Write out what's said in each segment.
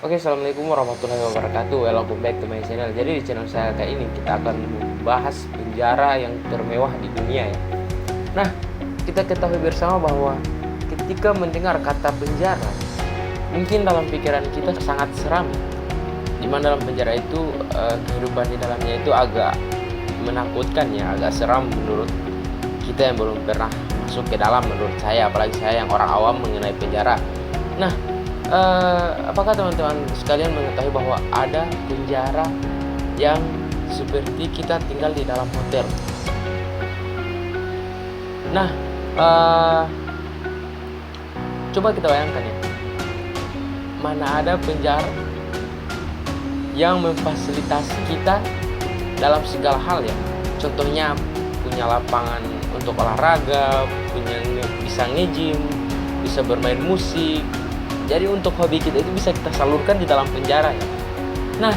Oke, assalamualaikum warahmatullahi wabarakatuh. Welcome back to my channel. Jadi di channel saya kali ini kita akan membahas penjara yang termewah di dunia ya. Nah, kita ketahui bersama bahwa ketika mendengar kata penjara, mungkin dalam pikiran kita sangat seram. Di mana dalam penjara itu kehidupan di dalamnya itu agak menakutkan ya, agak seram menurut kita yang belum pernah masuk ke dalam, menurut saya, apalagi saya yang orang awam mengenai penjara. Nah, apakah teman-teman sekalian mengetahui bahwa ada penjara yang seperti kita tinggal di dalam hotel? Nah, coba kita bayangkan ya, mana ada penjara yang memfasilitasi kita dalam segala hal ya. Contohnya punya lapangan untuk olahraga, bisa nge-gym, bisa bermain musik. Jadi untuk hobi kita itu bisa kita salurkan di dalam penjara ya. Nah,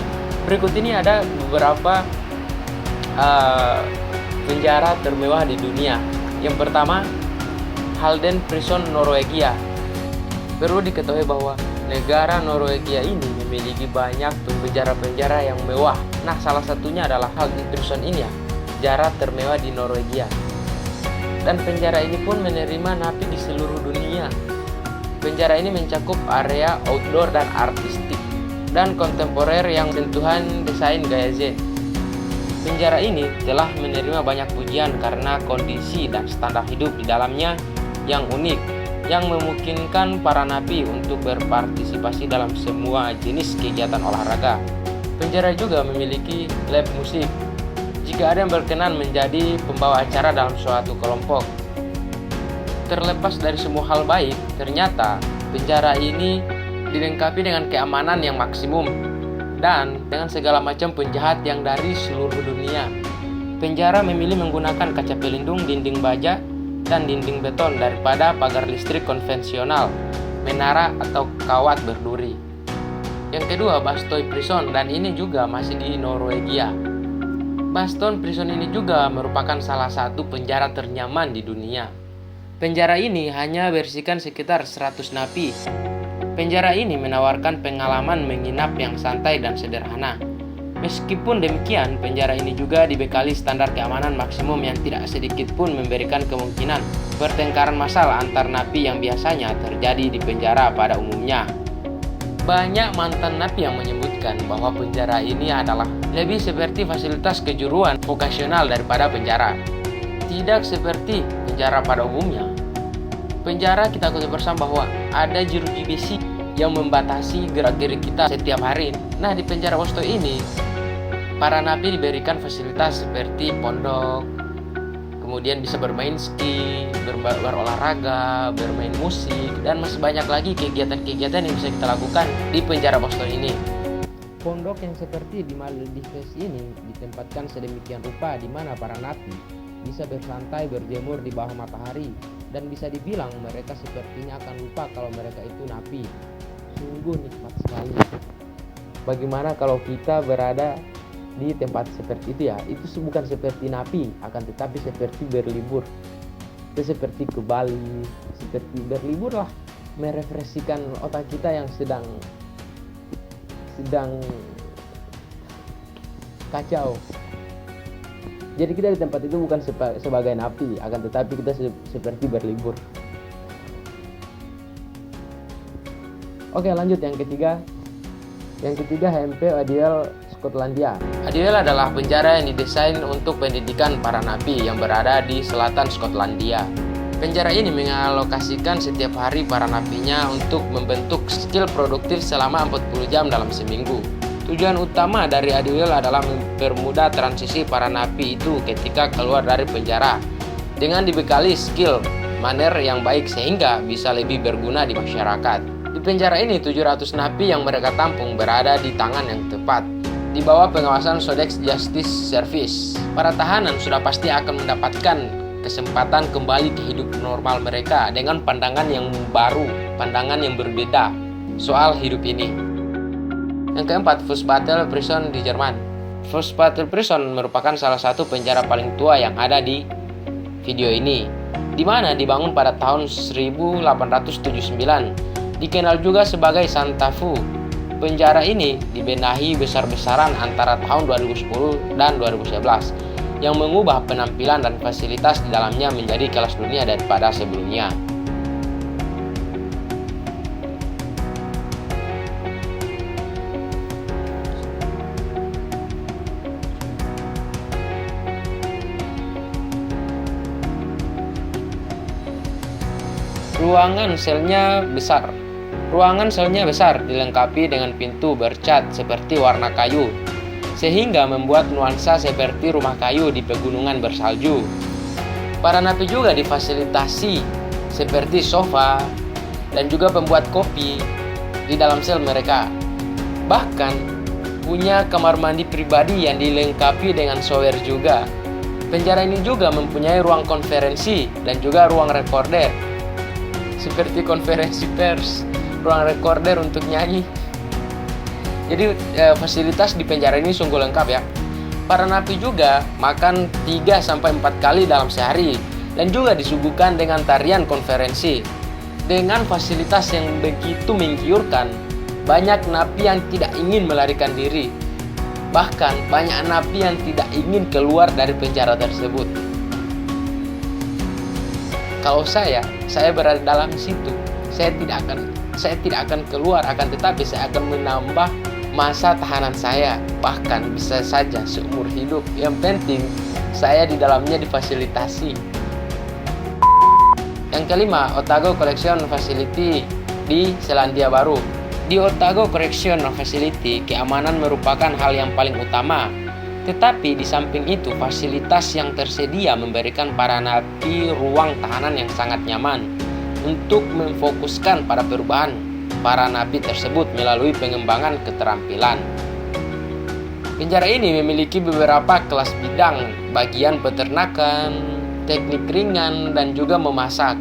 berikut ini ada beberapa penjara termewah di dunia. Yang pertama, Halden Prison Norwegia. Perlu diketahui bahwa negara Norwegia ini memiliki banyak penjara-penjara yang mewah. Nah, salah satunya adalah Halden Prison ini ya, penjara termewah di Norwegia. Dan penjara ini pun menerima napi di seluruh dunia. Penjara ini mencakup area outdoor dan artistik dan kontemporer yang sentuhan desain gaya Z. Penjara ini telah menerima banyak pujian karena kondisi dan standar hidup di dalamnya yang unik, yang memungkinkan para napi untuk berpartisipasi dalam semua jenis kegiatan olahraga. Penjara juga memiliki lab musik jika ada yang berkenan menjadi pembawa acara dalam suatu kelompok. Terlepas dari semua hal baik, ternyata penjara ini dilengkapi dengan keamanan yang maksimum dan dengan segala macam penjahat yang dari seluruh dunia. Penjara memilih menggunakan kaca pelindung dinding baja dan dinding beton daripada pagar listrik konvensional, menara atau kawat berduri. Yang kedua, Bastøy Prison, dan ini juga masih di Norwegia. Bastøy Prison ini juga merupakan salah satu penjara ternyaman di dunia. Penjara ini hanya berisikan sekitar 100 napi. Penjara ini menawarkan pengalaman menginap yang santai dan sederhana. Meskipun demikian, penjara ini juga dibekali standar keamanan maksimum yang tidak sedikit pun memberikan kemungkinan pertengkaran massal antar napi yang biasanya terjadi di penjara pada umumnya. Banyak mantan napi yang menyebutkan bahwa penjara ini adalah lebih seperti fasilitas kejuruan vokasional daripada penjara. Tidak seperti penjara pada umumnya. Penjara kita ketahui bersama bahwa ada jeruji besi yang membatasi gerak-gerik kita setiap hari. Nah, di penjara Bastøy ini, para napi diberikan fasilitas seperti pondok, kemudian bisa bermain ski, berolahraga, bermain musik, dan masih banyak lagi kegiatan-kegiatan yang bisa kita lakukan di penjara Bastøy ini. Pondok yang seperti di Maldives ini ditempatkan sedemikian rupa di mana para napi bisa bersantai berjemur di bawah matahari, dan bisa dibilang mereka sepertinya akan lupa kalau mereka itu napi. Sungguh nikmat sekali. Bagaimana kalau kita berada di tempat seperti itu ya? Itu bukan seperti napi, akan tetapi seperti berlibur. Itu seperti ke Bali, seperti berlibur lah, merefreshkan otak kita yang sedang kacau. Jadi kita di tempat itu bukan sebagai napi, akan tetapi kita seperti berlibur. Oke, lanjut yang ketiga. Yang ketiga, HMP Adderall, Skotlandia. Adderall adalah penjara yang didesain untuk pendidikan para napi yang berada di selatan Skotlandia. Penjara ini mengalokasikan setiap hari para napinya untuk membentuk skill produktif selama 40 jam dalam seminggu. Tujuan utama dari Adderall adalah mempermudah transisi para napi itu ketika keluar dari penjara dengan dibekali skill manner yang baik sehingga bisa lebih berguna di masyarakat. Di penjara ini 700 napi yang mereka tampung berada di tangan yang tepat di bawah pengawasan Codex Justice Service. Para tahanan sudah pasti akan mendapatkan kesempatan kembali ke hidup normal mereka dengan pandangan yang baru, pandangan yang berbeda soal hidup ini. Yang keempat, Fußbüttel Prison di Jerman. Fußbüttel Prison merupakan salah satu penjara paling tua yang ada di video ini, di mana dibangun pada tahun 1879. Dikenal juga sebagai Santa Fu Penjara ini dibenahi besar-besaran antara tahun 2010 dan 2011 yang mengubah penampilan dan fasilitas di dalamnya menjadi kelas dunia daripada sebelumnya. Ruangan selnya besar dilengkapi dengan pintu bercat seperti warna kayu, sehingga membuat nuansa seperti rumah kayu di pegunungan bersalju. Para napi juga difasilitasi seperti sofa dan juga pembuat kopi di dalam sel mereka. Bahkan punya kamar mandi pribadi yang dilengkapi dengan shower juga. Penjara ini juga mempunyai ruang konferensi dan juga ruang recorder, seperti konferensi pers, ruang recorder untuk nyanyi. Jadi fasilitas di penjara ini sungguh lengkap ya. Para napi juga makan 3-4 kali dalam sehari dan juga disuguhkan dengan tarian konferensi. Dengan fasilitas yang begitu menggiurkan, banyak napi yang tidak ingin melarikan diri. Bahkan banyak napi yang tidak ingin keluar dari penjara tersebut. Kalau saya berada dalam situ, saya tidak akan keluar, akan tetapi saya akan menambah masa tahanan saya, bahkan bisa saja seumur hidup. Yang penting saya di dalamnya difasilitasi. Yang kelima, Otago Correction Facility di Selandia Baru. Di Otago Correction Facility, keamanan merupakan hal yang paling utama. Tetapi di samping itu, fasilitas yang tersedia memberikan para napi ruang tahanan yang sangat nyaman untuk memfokuskan pada perubahan para napi tersebut melalui pengembangan keterampilan. Penjara ini memiliki beberapa kelas bidang, bagian peternakan, teknik ringan, dan juga memasak.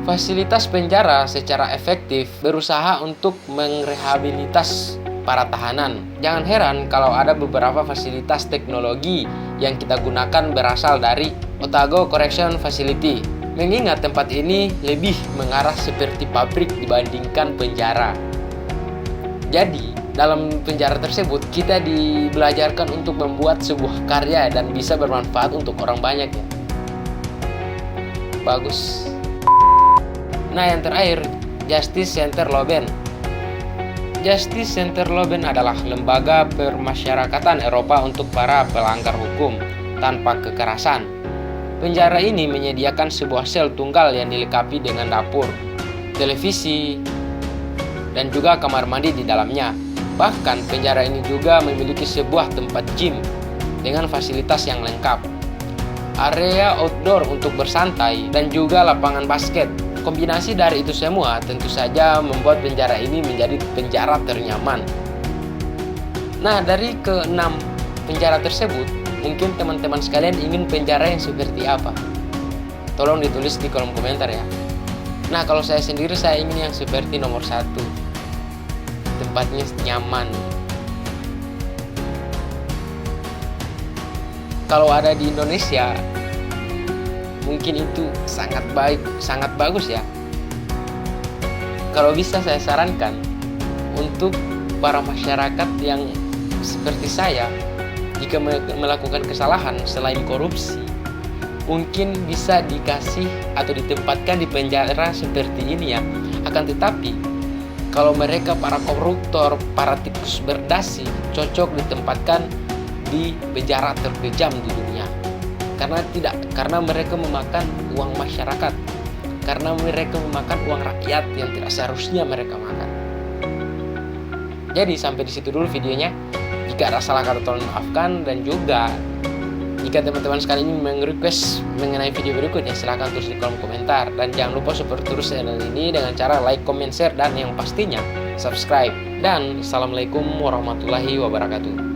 Fasilitas penjara secara efektif berusaha untuk merehabilitas para tahanan. Jangan heran kalau ada beberapa fasilitas teknologi yang kita gunakan berasal dari Otago Correction Facility, mengingat tempat ini lebih mengarah seperti pabrik dibandingkan penjara. Jadi, dalam penjara tersebut kita dibelajarkan untuk membuat sebuah karya dan bisa bermanfaat untuk orang banyak ya. Bagus. Nah, yang terakhir, Justice Center Loben. Justice Center Loben adalah lembaga permasyarakatan Eropa untuk para pelanggar hukum tanpa kekerasan. Penjara ini menyediakan sebuah sel tunggal yang dilengkapi dengan dapur, televisi, dan juga kamar mandi di dalamnya. Bahkan penjara ini juga memiliki sebuah tempat gym dengan fasilitas yang lengkap, area outdoor untuk bersantai, dan juga lapangan basket. Kombinasi dari itu semua tentu saja membuat penjara ini menjadi penjara ternyaman. Nah, dari ke-6 penjara tersebut, mungkin teman-teman sekalian ingin penjara yang seperti apa? Tolong ditulis di kolom komentar ya. Nah, kalau saya sendiri, saya ingin yang seperti nomor 1. Tempatnya nyaman. Kalau ada di Indonesia, mungkin itu sangat baik, sangat bagus ya. Kalau bisa saya sarankan untuk para masyarakat yang seperti saya, jika melakukan kesalahan selain korupsi, mungkin bisa dikasih atau ditempatkan di penjara seperti ini ya. Akan tetapi, kalau mereka para koruptor, para tikus berdasi, cocok ditempatkan di penjara terkejam di dunia. Karena mereka memakan uang masyarakat, karena mereka memakan uang rakyat yang tidak seharusnya mereka makan. Jadi sampai di situ dulu videonya. Jika ada salah kata tolong maafkan, dan juga jika teman-teman sekalian ingin meng-request mengenai video berikutnya, silahkan tulis di kolom komentar. Dan jangan lupa support terus channel ini dengan cara like, comment, share, dan yang pastinya subscribe. Dan assalamualaikum warahmatullahi wabarakatuh.